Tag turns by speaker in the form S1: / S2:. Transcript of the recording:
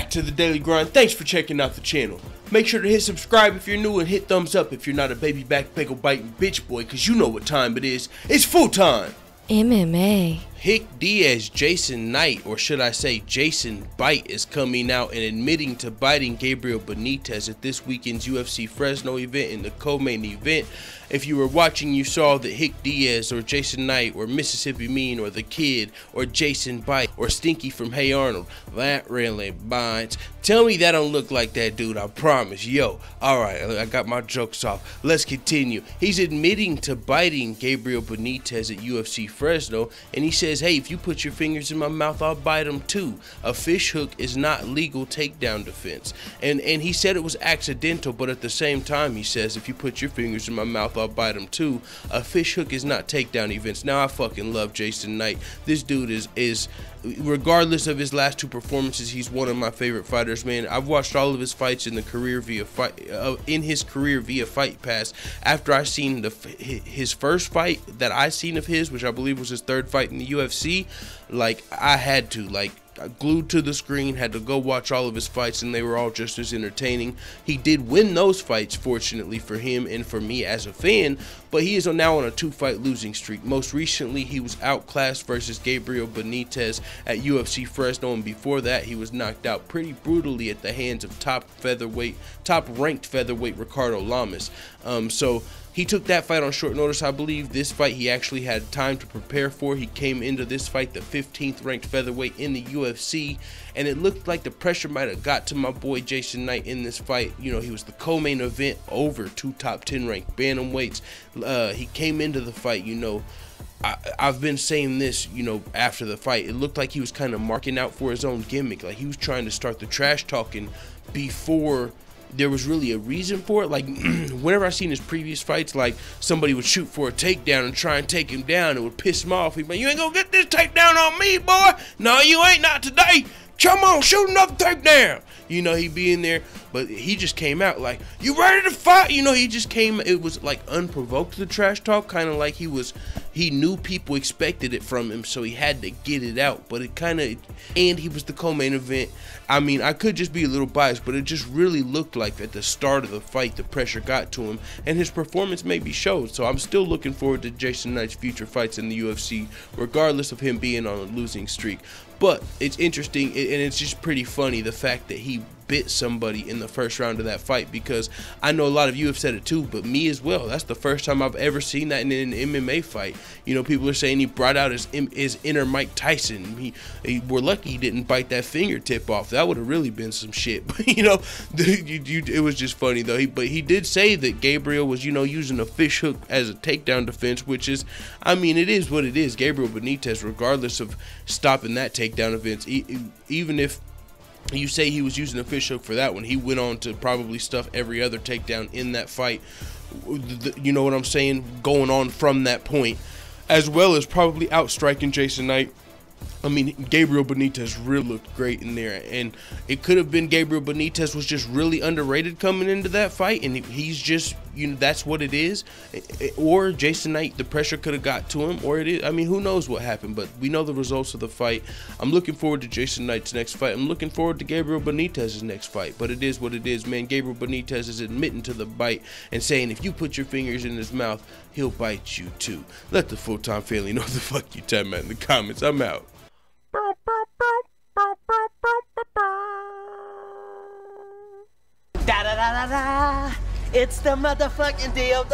S1: back to the Daily Grind. Thanks for checking out the channel. Make sure to hit subscribe if you're new and hit thumbs up if you're not a baby back bagel biting bitch boy, cause you know what time it is. It's full time.
S2: MMA.
S1: Hick, Diaz, Jason Knight, or should I say Jason Bite, is coming out and admitting to biting Gabriel Benitez at this weekend's UFC Fresno event in the co-main event. If you were watching, you saw that Hick Diaz or Jason Knight or Mississippi Mean or The Kid or Jason Bite or Stinky from Hey Arnold. That really bites. Tell me that don't look like that dude, I promise. Yo, alright, I got my jokes off. Let's continue. He's admitting to biting Gabriel Benitez at UFC Fresno, and he says, hey, if you put your fingers in my mouth, I'll bite them too. A fish hook is not legal takedown defense. And he said it was accidental, but at the same time, he says, if you put your fingers in my mouth, I'll bite them too. A fish hook is not takedown defense. Now, I fucking love Jason Knight. This dude is regardless of his last two performances, he's one of my favorite fighters, man. I've watched all of his fights in his career via Fight Pass. After I seen his first fight that I seen of his, which I believe was his third fight in the UFC, like I had to, like, glued to the screen, had to go watch all of his fights, and they were all just as entertaining. He did win those fights, fortunately for him and for me as a fan, but he is now on a 2-fight losing streak. Most recently, he was outclassed versus Gabriel Benitez at UFC Fresno, and before that, he was knocked out pretty brutally at the hands of top-ranked featherweight Ricardo Lamas. So he took that fight on short notice. I believe this fight he actually had time to prepare for. He came into this fight the 15th ranked featherweight in the UFC, and it looked like the pressure might have got to my boy Jason Knight in this fight. You know, he was the co-main event over two top 10 ranked bantamweights. He came into the fight, you know, I've been saying this, you know, after the fight, it looked like he was kind of marking out for his own gimmick. Like he was trying to start the trash talking before there was really a reason for it. Like whenever I seen his previous fights, like somebody would shoot for a takedown and try and take him down, it would piss him off. He'd be like, you ain't gonna get this takedown on me, boy. No, you ain't, not today. Come on, shoot another takedown. You know, he'd be in there, but he just came out like, you ready to fight? You know, he just came, it was like unprovoked, the trash talk, kind of like he knew people expected it from him, so he had to get it out. But it kind of, and he was the co-main event. I mean, I could just be a little biased, but it just really looked like at the start of the fight, the pressure got to him, and his performance maybe showed. So I'm still looking forward to Jason Knight's future fights in the UFC, regardless of him being on a losing streak. But it's interesting, and it's just pretty funny, the fact that he bit somebody in the first round of that fight, because I know a lot of you have said it too, but me as well. That's the first time I've ever seen that in an MMA fight. You know, people are saying he brought out his inner Mike Tyson. We're lucky he didn't bite that fingertip off. That would have really been some shit. But you know, it was just funny though. But he did say that Gabriel was, you know, using a fish hook as a takedown defense, which is, I mean, it is what it is. Gabriel Benitez, regardless of stopping that takedown offense, even if you say he was using a fish hook for that one, he went on to probably stuff every other takedown in that fight. You know what I'm saying? Going on from that point, as well as probably outstriking Jason Knight. I mean, Gabriel Benitez really looked great in there, and it could have been Gabriel Benitez was just really underrated coming into that fight, and he's just, you know, that's what it is. Or Jason Knight, the pressure could have got to him, or it is, I mean, who knows what happened, but we know the results of the fight. I'm looking forward to Jason Knight's next fight. I'm looking forward to Gabriel Benitez's next fight, but it is what it is, man. Gabriel Benitez is admitting to the bite and saying if you put your fingers in his mouth, he'll bite you too. Let the full-time family know what the fuck you talking about in the comments. I'm out.
S3: Da da da da da. It's the motherfucking DOG.